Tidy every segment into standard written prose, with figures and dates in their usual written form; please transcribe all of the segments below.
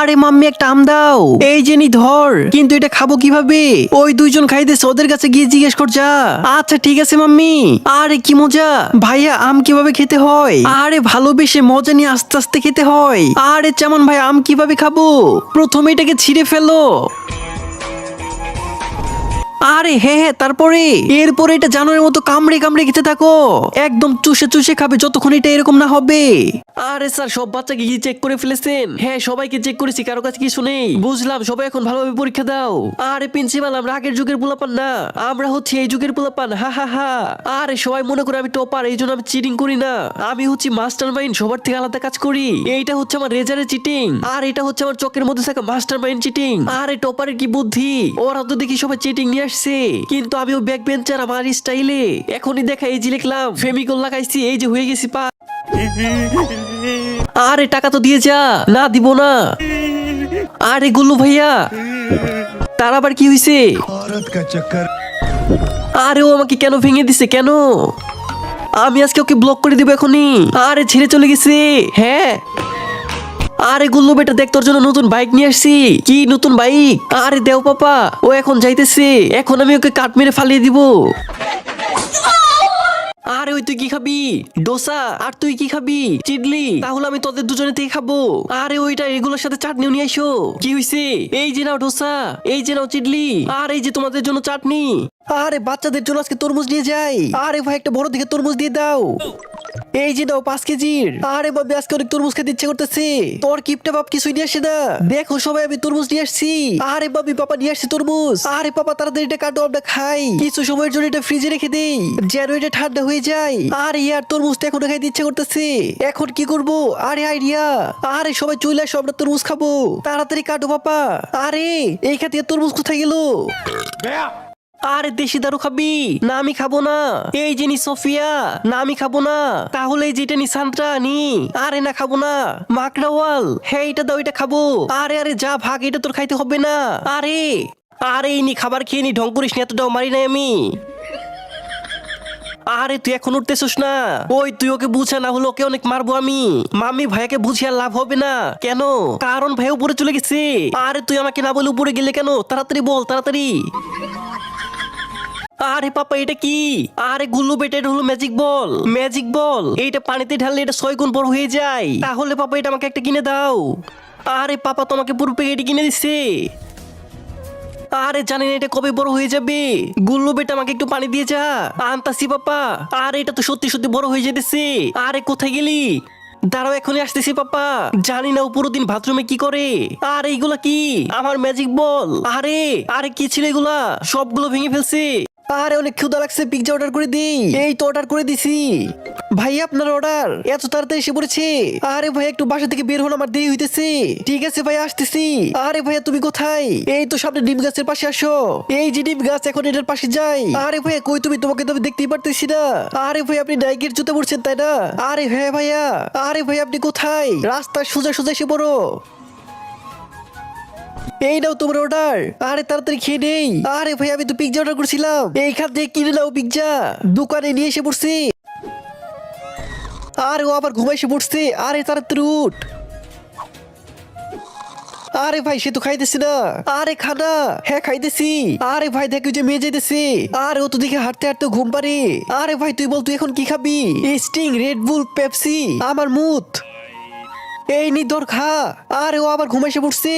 আরে মাম্মি একটা আম দাও। এই যে নি ধর, কিন্তু এটা খাবো কিভাবে? ওই দুইজন খাইতেছে, ওদের কাছে গিয়ে জিজ্ঞেস কর যা। আচ্ছা ঠিক আছে মাম্মি। আরে কি মজা ভাইয়া, আম কিভাবে খেতে হয়? আরে ভালোবেসে মজা নিয়ে আস্তে আস্তে খেতে হয়। আরে যেমন ভাই, আম কিভাবে খাবো? প্রথমে এটাকে ছিঁড়ে ফেলো। আরে হ্যাঁ হ্যাঁ, তারপরে এরপরে এটা জানোয়ারের মতো কামড়ে কামড়ে খেতে থাকো, একদম চুষে চুষে খাবে যতক্ষণ এটা এরকম না হবে। আরে স্যার, সব বাচ্চাকে কি চেক করে ফেলেছেন? হ্যাঁ সবাইকে চেক করেছি, কারো কাছে কিছু নেই। বুঝলাম, সবাই এখন ভালোভাবে পরীক্ষা দাও। আরে প্রিন্সিপাল, আমরা আগের যুগের পোলাপান না, আমরা হচ্ছে এই যুগের পোলাপান। হা হা হা। আরে সবাই মনে করে আমি টপার, এই জন্য আমি চিটিং করি না। আমি হচ্ছি মাস্টার মাইন্ড, সবার থেকে আলাদা কাজ করি। এইটা হচ্ছে আমার রেজারের চিটিং, আর এটা হচ্ছে আমার চোখের মধ্যে থাকা মাস্টার মাইন্ড চিটিং। আরে টপারের কি বুদ্ধি, ওরা তো দেখি সবাই চিটিং নিয়ে আসছে, কিন্তু আমিও ব্যাক বেঞ্চার আমার স্টাইলে। এখনই দেখা, এই যে লিখলাম, ফেমিকল লাগাইছি, এই যে হয়ে গেছি পা। আরে টাকা তো দিয়ে যা। না দিব না। আরে গুল্লু ভাইয়া, তার আবার কি হয়েছে? আরে ও আমাকে কেন ভেঙে দিছে কেন? আমি আজকে ওকে ব্লক করে দিব এখনই। আরে ছেড়ে চলে গেছে। হ্যাঁ আরে গুল্লু বেটা, দেখ তোর জন্য নতুন বাইক নিয়ে আসছি। কি নতুন বাইক? আরে দেও পাপা, ও এখন যাইতেছে, এখন আমি ওকে কাট মেরে ফালিয়ে দিব। আরে ওই তুই কি খাবি? ডোসা। আর তুই কি খাবি? চিডলি। তাহলে আমি তোদের দুজনে থেকে খাবো। আরে ওইটা এগুলোর সাথে চাটনিও নিয়ে আইসো। কি হইছে? এই যে নাও ডোসা, এই যে নাও চিডলি, আর এই যে তোমাদের জন্য চাটনি। আরে বাচ্চাদের জন্য আজকে তরমুজ নিয়ে যাই। আরে ভাই একটা বড় দিকে তরমুজ দিয়ে দাও। এই যে দাও 5 কেজির। আরে বাবা, আজকে অনেক তরমুজ খেতে ইচ্ছে করতেছে। তোর কিপটা বাপ কিছুই নিয়ে আসে না। দেখো সবাই, আমি তরমুজ নিয়ে আসছি। আরে বাবি, পাপা নিয়ে আসছি তরমুজ। আরে পাপা তাড়াতাড়ি এটা কাটো, আমরা খাই। কিছু সময়ের জন্য এটা ফ্রিজে রেখে দেই, যেন এটা ঠান্ডা হয়ে যায়। আরে ইয়ার, তরমুজটা এখন খাইতে ইচ্ছে করতেছে। এখন কি করব? আরে আইডিয়া। আরে সবাই চলে আসো, আমরা তরমুজ খাবো। তাড়াতাড়ি কাটো পাপা। আরে এই খাতে তরমুজ কোথায় গেল? আরে দেশি দারু খাবি? না আমি খাবো না। এই যে নি সোফিয়া। না আমি খাবো না। তাহলে এই যেটা নি সান্ত্রা নি। আরে না খাবো না। মাকড়াওয়াল, হ্যাঁ এটা দাও, এটা খাবো। আরে আরে যা ভাগ, এটা তোর খাইতে হবে না। আরে আরে এই নি খাবার খেয়ে নি, ঢং করিস না, এতটাও মারি নাই আমি। আরে তুই এখন উঠতেছিস না? ওই তুই ওকে বুঝা, না হলে ওকে অনেক মারবো আমি। মাম্মি ভাইয়াকে বুঝিয়ে আর লাভ হবে না। কেন? কারণ ভাই উপরে চলে গেছে। আরে তুই আমাকে না বলে উপরে গেলে কেন? তাড়াতাড়ি বল, তাড়াতাড়ি। আরে পাপা এটা কি? আরে গুল্লু বেটা, এটা হলো ম্যাজিক বল। ম্যাজিক বল এইটা পানিতে ঢাললে এটা 6 গুণ বড় হয়ে যায়। তাহলে পাপা এটা আমাকে একটা কিনে দাও। আরে পাপা তোমাকে পুরো প্যাকেট কিনে দিচ্ছে। আরে জানি না এটা কবে বড় হয়ে যাবে। গুল্লু বেটা আমাকে একটু পানি দিয়ে যা। আনতাছি পাপা। আরে এটা তো সত্যি সত্যি বড় হয়ে যেতেছে। আরে কোথায় গেলি? দাঁড়াও, এখনই আসতেছি পাপা। জানি না ও পুরো দিন বাথরুমে কি করে। আরে এগুলা কি? আমার ম্যাজিক বল। আরে আরে কি ছিল এগুলা? সবগুলো ভেঙে ফেলছে। আরে অনেক ক্ষুধা লাগছে, পিৎজা অর্ডার করে দিই। এই তো অর্ডার করে দিছি। ভাই আপনার অর্ডার এত তাড়াতাড়ি এসে পড়েছে? আরে ভাই একটু বাসা থেকে বের হন, আমার দেরি হইতেছে। ঠিক আছে ভাই, আসতেছি। আরে ভাইয়া তুমি কোথায়? এই তো সামনে ডিম গাছের পাশে আসো। এই যে ডিম গাছ, এখন এটার পাশে যাই। আরে ভাইয়া কই তুমি? তোমাকে তো আমি দেখতেই পারতেছি না। আরে ভাই আপনি নাইকের জুতা পড়ছেন তাই না? আরে হ্যাঁ ভাইয়া। আরে ভাই আপনি কোথায়? রাস্তার সোজা সোজা এসে পড়ো। এই নাও তোমার অর্ডার। আরে তাড়াতাড়ি খেয়ে নেই। আরে ভাই আমি তো পিৎজা অর্ডার করছিলাম, এইখান থেকে কিনে নাও পিৎজা। দোকানে নিয়ে এসে পড়ছি। আরে ও আবার ঘুমাইসে পড়ছে। আরে তাড়াতাড়ি উঠ। আরে ভাই সে তো খাইতেছি না। আরে খানা। হ্যাঁ খাইতেছি। আরে ভাই দেখ ওই যে মেয়ে যাইতেছে। আরে ও তো দেখে হাঁটতে হাঁটতে ঘুম পারে। আরে ভাই তুই বল, তুই এখন কি খাবি? স্টিং, রেড বুল, পেপসি, আমার মুত। এই নি ধর খা। আরে ও আবার ঘুমাইসে পড়ছে।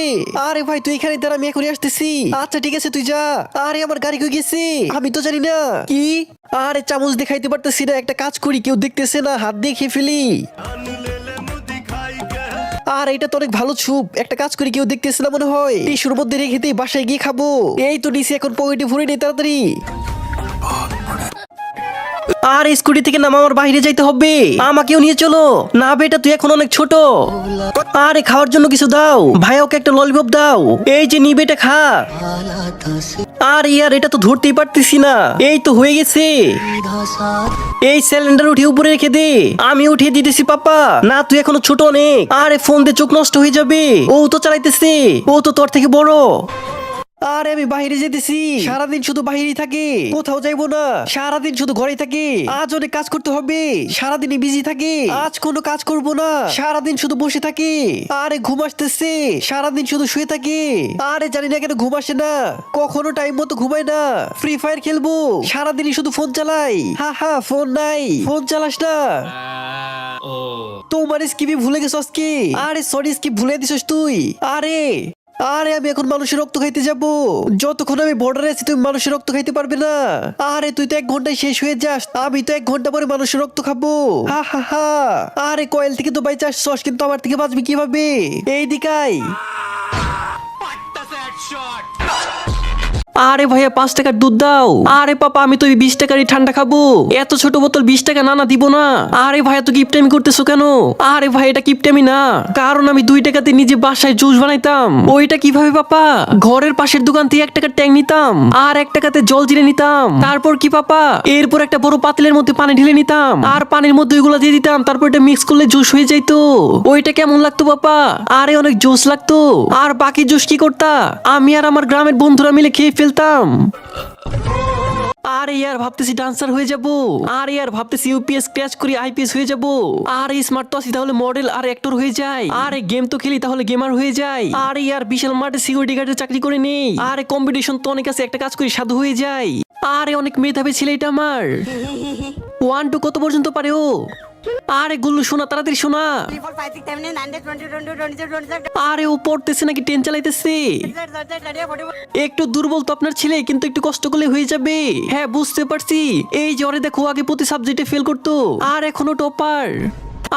আরে ভাই তুই এখানে দাঁড়া, আমি এখনই আসতেছি। আচ্ছা ঠিক আছে তুই যা। আরে আমার গাড়ি কই গেছে? আমি তো জানি না। কি? আরে চামচ দেখাইতে পারতেছি না। একটা কাজ করি, কেউ দেখতেছে না, হাত দিয়ে খেয়ে ফেলি। আর এটা তো অনেক ভালো ছুপ। একটা কাজ করি, কেউ দেখতেছে না মনে হয়, টিস্যুর মধ্যে রেখে দিই, বাসায় গিয়ে খাবো। এই তো নিচে, এখন পকেটে ভরে নেই তাড়াতাড়ি। আর স্কুটি থেকে নামা, আমার বাইরে যাইতে হবে। আমাকেও নিয়ে চলো। না বেটা তুই এখন অনেক ছোট। আরে খাওয়ার জন্য কিছু দাও। ভাই ওকে একটা ললিপপ দাও। এই যে নি বেটা খা। আর ইয়ার এটা তো ধরতেই পারতেছি না। এই তো হয়ে গেছে। এই সিলিন্ডার উঠিয়ে উপরে রেখে দে, আমি উঠিয়ে দিতেছি পাপা। না তুই এখনো ছোট অনেক। আরে ফোন দিয়ে চোখ নষ্ট হয়ে যাবে। ও তো চালাইতেছে, ও তো তোর থেকে বড়। আরে আমি বাইরে যেতেছি, সারাদিন শুধু বাইরেই থাকে, কোথাও যাইবো না, সারাদিন শুধু ঘরেই থাকে। আজ অনেক কাজ করতে হবে, সারাদিনই বিজি থাকে, আজ কোনো কাজ করবো না, সারাদিন শুধু বসে থাকে। আরে ঘুম আসতেছে, সারাদিন শুধু শুয়ে থাকে। আরে জানি না কেন ঘুম আসে না, কখনো টাইম মতো ঘুমায় না। ফ্রি ফায়ার খেলবো, সারাদিনই শুধু ফোন চালাই। হা হা, ফোন নাই, ফোন চালাস না। তোমার স্কিপই ভুলে গেছস কি? আরে সরি, স্কিপ ভুলে দিছস তুই। আরে আরে আমি এখন মানুষের রক্ত খাইতে যাব, যতক্ষণ আমি বর্ডারে আছি তুমি মানুষের রক্ত খাইতে পারবে না। আরে তুই তো 1 ঘন্টায় শেষ হয়ে যাস, আমি তো 1 ঘন্টা পরে মানুষের রক্ত খাবো। হা হা হা। আরে কয়েল থেকে তো বাইচে আসছস, কিন্তু আমার থেকে বাঁচবি কিভাবে? এই দিকাই। আরে ভাইয়া 5 টাকার দুধ দাও। আরে পাপা আমি তো 20 টাকারই ঠান্ডা খাবো, এত ছোট বোতল 20 টাকা না দিব না। আরে ভাইয়া তো কিপটামি করতেছো কেন? আরে ভাই এটা কিপটামি না, কারণ আমি 2 টাকাতে নিজে বাসায় জুস বানাইতাম। ওইটা কিভাবে পাপা? ঘরের পাশের দোকান থেকে 1 টাকার ট্যাং নিতাম, আর 1 টাকাতে জল জিরে নিতাম। তারপর কি পাপা, এরপর একটা বড় পাতিলের মধ্যে পানি ঢেলে নিতাম, আর পানির মধ্যে ওইগুলো দিয়ে দিতাম, তারপর এটা মিক্স করলে জুস হয়ে যাইতো। ওইটা কেমন লাগতো পাপা? আরে অনেক জুস লাগতো। আর বাকি জুস কি করতা? আমি আর আমার গ্রামের বন্ধুরা মিলে খেয়ে ফেলতাম। আরে ইয়ার ভাবতেছি ডান্সার হয়ে যাব, আরে ইয়ার ভাবতেছি ইউপিএস ক্র্যাশ করি আইপিএস হয়ে যাব। আরে স্মার্ট তো আছি তাহলে মডেল আর অ্যাক্টর হয়ে যাই। আরে গেম তো খেলি তাহলে গেমার হয়ে যাই। আরে ইয়ার বিশাল মাঠে সিকিউরিটি গার্ডের চাকরি করে নেই। আরে কম্পিটিশন তো অনেক আছে, একটা কাজ করি সাধু হয়ে যাই। আরে অনেক মেধাবী ছেলে এটা আমার। 1 2 কত পর্যন্ত পারে ও? আরে গুল্লু শোনা, তাড়াতাড়ি শোনা। আরে ও পড়তেছে নাকি ট্রেন চালাইতেছে? একটু দুর্বল তো আপনার ছেলে, কিন্তু একটু কষ্ট করলে হয়ে যাবে। হ্যাঁ বুঝতে পারছি, এই যে ওরে দেখো আগে প্রতি সাবজেক্টে ফেল করতো, আর এখনো টপার।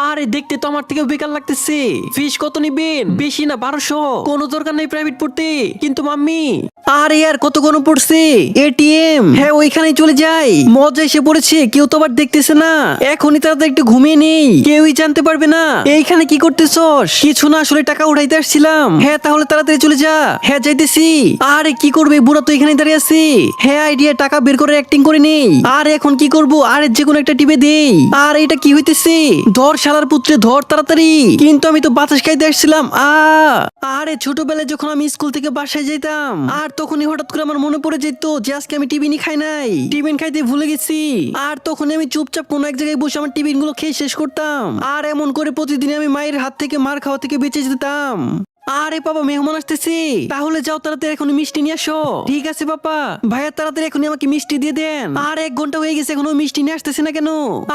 আরে দেখতে তো আমার থেকেও বেকার লাগতেছে। ফিস কত নিবেন? বেশি না, 1200। কোনো দরকার নেই প্রাইভেট পড়তে, কিন্তু মাম্মি। আরে ইয়ার কত কোন পড়ছে? এটিএম, হ্যাঁ ওইখানেই চলে যাই। মজা এসে পড়েছে, কেউ তো আবার দেখতেছে না। এখনই তাড়াতাড়ি একটু ঘুমিয়ে নেই, কেউই জানতে পারবে না। এইখানে কি করতেছস? কিছু না, আসলে টাকা উঠাইতে আসছিলাম। হ্যাঁ তাহলে তাড়াতাড়ি চলে যা। হ্যাঁ যাইতেছি। আরে কি করবে, বুড়া তো এখানে দাঁড়িয়ে আছে। হ্যাঁ আইডিয়া, টাকা বের করে অ্যাক্টিং করে নেই। আর এখন কি করব? আরে যে কোনো একটা টিপে দেই। আর এটা কি হইতেছে? ধর শালার পুত্রে ধর তাড়াতাড়ি। কিন্তু আমি তো বাতাস খাইতে আসছিলাম। আরে ছোটবেলায় যখন আমি স্কুল থেকে বাসায় যেতাম, আর তখনই হঠাৎ করে আমার মনে পড়ে যেত যে আজকে আমি টিফিনই খাই নাই, টিফিন খাইতে ভুলে গেছি। আর তখন আমি চুপচাপ কোনো এক জায়গায় বসে আমার টিফিন গুলো খেয়ে শেষ করতাম। আর এমন করে প্রতিদিন আমি মায়ের হাত থেকে মার খাওয়া থেকে বেঁচে যেতাম। আরে বাবা মেহমান আসতেছি, তাহলে যাও তাড়াতাড়ি এখন মিষ্টি নিয়ে আসো। ঠিক আছে বাবা। ভাইয়া তাড়াতাড়ি এখনই আমাকে মিষ্টি দিয়ে দেন। আর 1 ঘন্টা হয়ে গেছে এখনো মিষ্টি নিয়ে আসতেছে না কেন?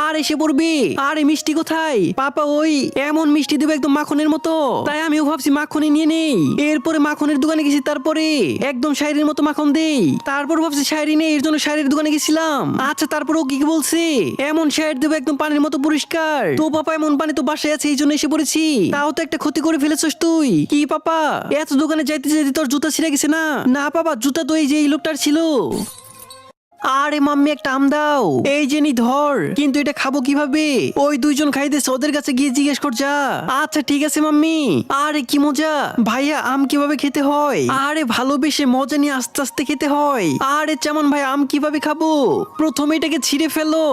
আর এসে পড়বি। আরে মিষ্টি কোথায় পাপা? ওই এমন মিষ্টি দেবে একদম মাখনের মতো, তাই আমিও ভাবছি মাখনে নিয়ে নেই। এরপরে মাখনের দোকানে গেছি, তারপরে একদম শায়রির মতো মাখন দেই। তারপর ভাবছি শায়রি নেই, এর জন্য শায়রির দোকানে গেছিলাম। আচ্ছা তারপর ও কি বলছে? এমন শায়র দেবে একদম পানির মতো পরিষ্কার। তো পাপা এমন পানি তো বাসায় আছে, এই জন্য এসে পড়েছি। তাও তো একটা ক্ষতি করে ফেলেছস তুই। কি পাপা, এত দোকানে যাইতে যাইতে তোর জুতা ছিঁড়ে গেছে না? না পাপা, জুতা তো এই যে এই লোকটার ছিল। আরে মাম্মি একটা আম দাও। এই যে নি ধর, কিন্তু এটা খাবো কিভাবে? ওই 2 জন খাইতেছে, ওদের কাছে গিয়ে জিজ্ঞেস কর যা। আচ্ছা ঠিক আছে মাম্মি। আরে কি মজা ভাইয়া, আম কিভাবে খেতে হয়? আরে ভালোবেসে মজা নিয়ে আস্তে আস্তে খেতে হয়। আরে চামান ভাই, আম কিভাবে খাবো? প্রথমে এটাকে ছিঁড়ে ফেলো।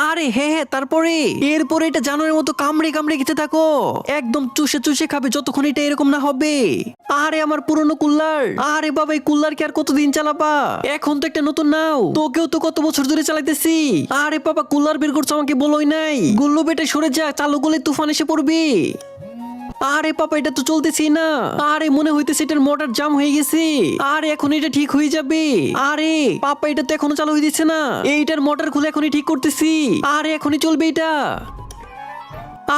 আরে হ্যাঁ হ্যাঁ, তারপরে এরপরে এটা জানোয়ারের মতো কামড়ে কামড়ে খেতে থাকো, একদম চুষে চুষে খাবে যতক্ষণ এটা এরকম না হবে। আরে আমার পুরনো কুল্লার। আরে বাবা এই কুল্লার কি আর কতদিন চালাবা? এখন তো একটা নতুন নাও, তোকেও তো কত বছর ধরে চালাইতেছি। আরে বাবা কুল্লার বের করছো, আমাকে বলোই নাই। গুল্লু বেটে সরে যা, চালু করলে তুফান এসে পড়বে। আরে পাপা এটা তো চলতেছি না। আরে মনে হইতেছে এটার মোটর জাম হয়ে গেছে। আরে এখন এটা ঠিক হয়ে যাবে। আরে পাপা এটা তো এখনো চালু হয়ে দিচ্ছে না। এইটার মোটর খুলে এখনই ঠিক করতেছি। আরে এখনই চলবে এটা।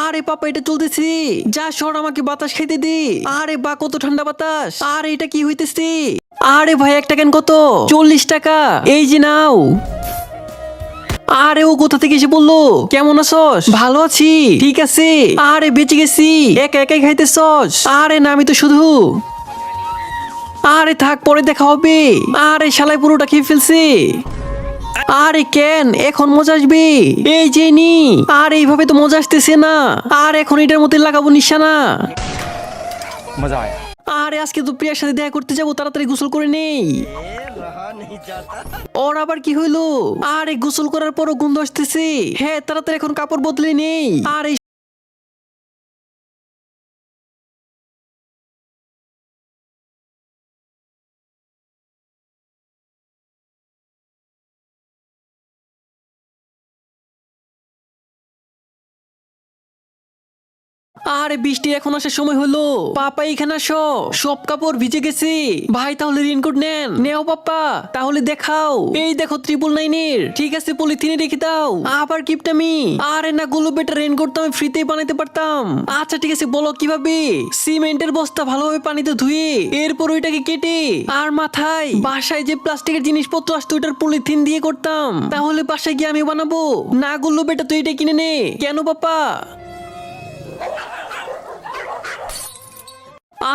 আরে পাপা এটা চলতেছে, যা সর আমাকে বাতাস খাইতে দে। আরে বা কত ঠান্ডা বাতাস। আরে এটা কি হইতেছে? আরে ভাই 1 টাকা কত? 40 টাকা, এই যে নাও। আরে ও কোথা থেকে এসে বললো? কেমন আছস? ভালো আছি। ঠিক আছে। আরে বেঁচে গেছি, একা একাই খাইতেছস? আরে না আমি তো শুধু। আরে থাক পরে দেখা হবে। আরে শালাই পুরোটা খেয়ে ফেলছে। আরে কেন এখন মজা আসবে? এই যে নি। আর এইভাবে তো মজা আসতেছে না। আর এখন এটার মধ্যে লাগাবো নিশানা। মজা আয়া। আরে আজকে তো প্রিয়ার সাথে দেখা করতে যাবো, তাড়াতাড়ি গোসল করে নেই। ওর আবার কি হইলো? আরে গোসল করার পরও গন্ধ আসতেছে। হ্যাঁ তাড়াতাড়ি এখন কাপড় বদলে নেই। আর আরে বৃষ্টি এখন আসার সময় হলো, পাপা এখানে আসো, সব কাপড় ভিজে গেছে। ভাই তাহলে রেনকোট নেন, নেও পাপা, তাহলে দেখাও। এই দেখো 999-এর, ঠিক আছে পলিথিনে রেখে দাও। আবার কিপটামি, আরে না গুলো বেটা, রেনকোট তো আমি ফ্রিতেই বানাইতে পারতাম। আচ্ছা ঠিক আছে বলো কিভাবে। সিমেন্টের বস্তা ভালোভাবে পানিতে ধুয়ে এরপর ওইটাকে কেটে আর মাথায় বাসায় যে প্লাস্টিকের জিনিসপত্র আসতো ওইটার পলিথিন দিয়ে করতাম, তাহলে বাসায় গিয়ে আমি বানাবো। না গুলো বেটা তুই এটা কিনে নে। কেন পাপা?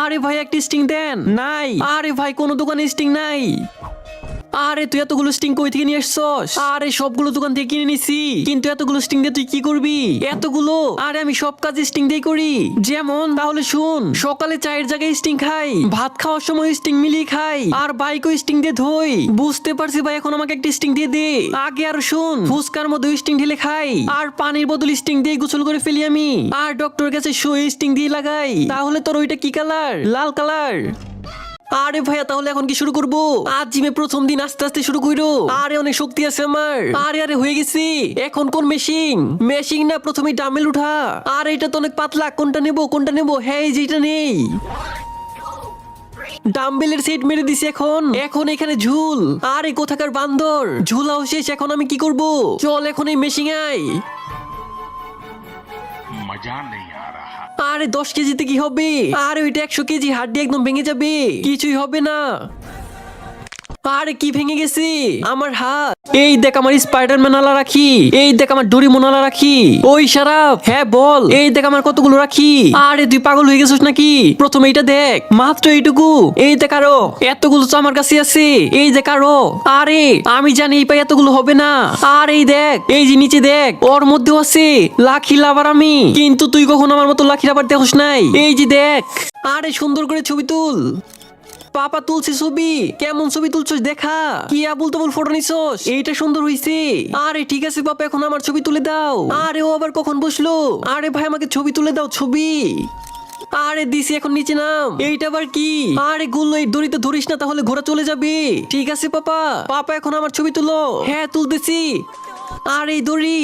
আরে ভাই একটা স্টিং দেন। নাই। আরে ভাই কোনো দোকানে স্টিং নাই। আরে তুই এতগুলো স্টিং কই থেকে নিয়ে আসছস? আরে সবগুলো দোকান থেকে কিনে নিছি, কিন্তু এতগুলো স্টিং দিয়ে তুই কি করবি? এতগুলো? আরে আমি সব কাজ স্টিং দিয়ে করি। যেমন তাহলে শুন, সকালে চায়ের জায়গায় স্টিং খাই, ভাত খাওয়ার সময় স্টিং মিলিয়ে খাই, আর বাইকও স্টিং দিয়ে ধুই। বুঝতে পারছি ভাই, এখন আমাকে একটা স্টিং দিয়ে দে। আগে আর শুন, ফুচকার মধ্যে স্টিং ঢেলে খাই, আর পানির বদলে স্টিং দিয়ে গোসল করে ফেলি আমি, আর ডক্টরের কাছে শুয়ে স্টিং দিয়ে লাগাই। তাহলে তোর ওইটা কি কালার? লাল কালার। আরে ভাইয়া তাহলে এখন কি শুরু করবো? আজ জিমে প্রথম দিন, আস্তে আস্তে শুরু করো। আরে অনেক শক্তি আছে আমার। আরে আরে হয়ে গেছি। এখন কোন মেশিন? মেশিন না, প্রথমে ডাম্বেল উঠা। আর এটা তো অনেক পাতলা, কোনটা নেবো কোনটা নেবো? হ্যাঁ এই যেটা নেই। ডাম্বেলের সেট মেরে দিছি। এখন এখন এখানে ঝুল। আরে কোথাকার বান্দর, ঝুলাও শেষ, এখন আমি কি করব? চল এখন এই মেশিন আই। मजा नहीं आ रहा। আরে 10 কেজিতে কি হবে? আরে ওইটা 100 কেজি, হাড্ডি একদম ভেঙে যাবে, কিছুই হবে না। আরে কি ভেঙে গেছে? আমার হাত। এই দেখ আমার স্পাইডারম্যান আলা রাখি, এই দেখ আমার ডোরিমন আলা রাখি। ওই শারাপ, হ্যাঁ বল। এই দেখ আমার কতগুলো রাখি। আরে তুই পাগল হয়ে গেছিস নাকি? প্রথমে এইটা দেখ, মাত্র এইটুকু। এই দেখ আরো এতগুলো তো আমার কাছে আছে। এই দেখ আরো। আরে আমি জানি এই পাই এতগুলো হবে না। আর এই দেখ, এই যে নিচে দেখ, ওর মধ্যেও আছে লাখি লাভার আমি। কিন্তু তুই কখন আমার মতো লাখি লাভার দেখোস নাই। এই যে দেখ। আরে সুন্দর করে ছবি তুল। পাপা তুলছি ছবি, কেমন ছবি তুলছস দেখা। কি আবুল তাবুল ফটো নিছস? এইটা সুন্দর হইছে। আরে ঠিক আছে পাপা, এখন আমার ছবি তুলে দাও। আরে ও আবার কখন বসলো? আরে ভাই আমাকে ছবি তুলে দাও, ছবি। আরে দিছি, এখন নিচে নাম। এইটা আবার কি? আরে গুলো এই দড়িতে ধরিস না, তাহলে ঘোড়া চলে যাবে। ঠিক আছে পাপা, পাপা এখন আমার ছবি তুলো। হ্যাঁ তুলতেছি। আর এই দড়ি।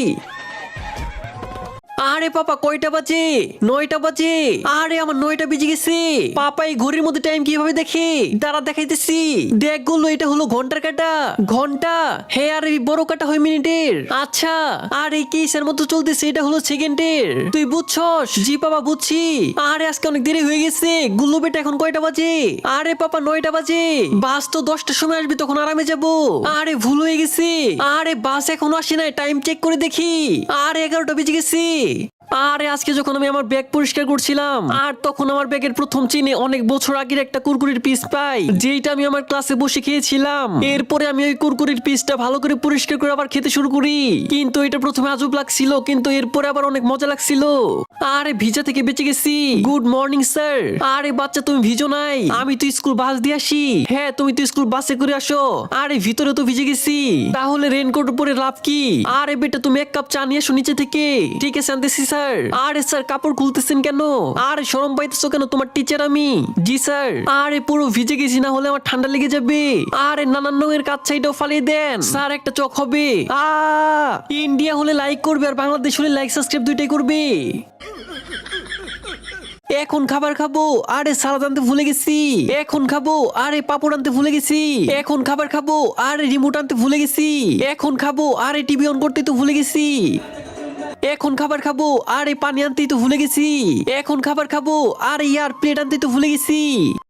আরে পাপা কয়টা বাজে? 9টা বাজে। আরে আমার 9টা বেজে গেছে। পাপা এই ঘড়ির মধ্যে টাইম কিভাবে দেখে? দাঁড়া দেখাইতেছি। দেখ গুলো, এটা হলো ঘন্টার কাটা। ঘন্টা? হ্যাঁ, আর এই বড় কাটা হয় মিনিটের। আচ্ছা, আর এই কেসের মতো চলতেছে, এটা হলো সেকেন্ডের। তুই বুঝছস? জি পাপা বুঝছি। আরে আজকে অনেক দেরি হয়ে গেছে। গুল্লু বেটা এখন কয়টা বাজে? আরে পাপা 9টা বাজে। বাস তো 10টার সময় আসবে, তখন আরামে যাব। আরে ভুল হয়ে গেছে। আরে বাস এখনো আসে নাই, টাইম চেক করে দেখি। আরে 11টা বেজে গেছে। আরে আজকে যখন আমি আমার ব্যাগ পরিষ্কার করছিলাম, আর তখন আমার ব্যাগের প্রথম চেনে অনেক বছর আগের একটা কুরকুরির পিস পাই, যেটা আমি আমার ক্লাসে বসে খেয়েছিলাম। এরপরে আমি ওই কুরকুরির পিসটা ভালো করে পরিষ্কার করে আবার খেতে শুরু করি। কিন্তু এটা প্রথমে আজব লাগছিল, কিন্তু এরপরে আবার অনেক মজা লাগছিল। আরে ভিজা থেকে বেঁচে গেছি। Good morning sir. আরে বাচ্চা তুমি ভিজো নাই, আমি তো স্কুল বাস দিয়ে আসি। হ্যাঁ তুমি তো স্কুল বাসে করে আসো। আরে ভিতরে তো ভিজে গেছি, তাহলে রেনকোট পরে লাভ কি? আরে বেটা তুমি 1 কাপ চা নিয়ে এসো নিচে থেকে। ঠিক আছে আনতেছি স্যার। আরে স্যার কাপড় খুলতেছেন কেন? আরে শরম পাইতেছো কেন? তোমার টিচার আমি। জি স্যার। আরে পুরো ভিজে গেছি, না হলে আমার ঠান্ডা লেগে যাবে। আরে নানান রঙের কাচ্ছাইটাও ফালিয়ে দেন স্যার, একটা চোখ হবে। ইন্ডিয়া হলে লাইক করবে, আর বাংলাদেশ হলে লাইক সাবস্ক্রাইব দুইটাই করবে। এখন খাবার খাবো। আরে সালাদ আনতে ভুলে গেছি। এখন খাবো। আরে পাপড় আনতে ভুলে গেছি। এখন খাবার খাবো। আরে রিমোট আনতে ভুলে গেছি। এখন খাবো। আরে টিভি অন করতে তো ভুলে গেছি। এখন খাবার খাবো। আরে পানি আনতেই তো ভুলে গেছি। এখন খাবার খাবো। আরে ইয়ার প্লেট আনতে তো ভুলে গেছি।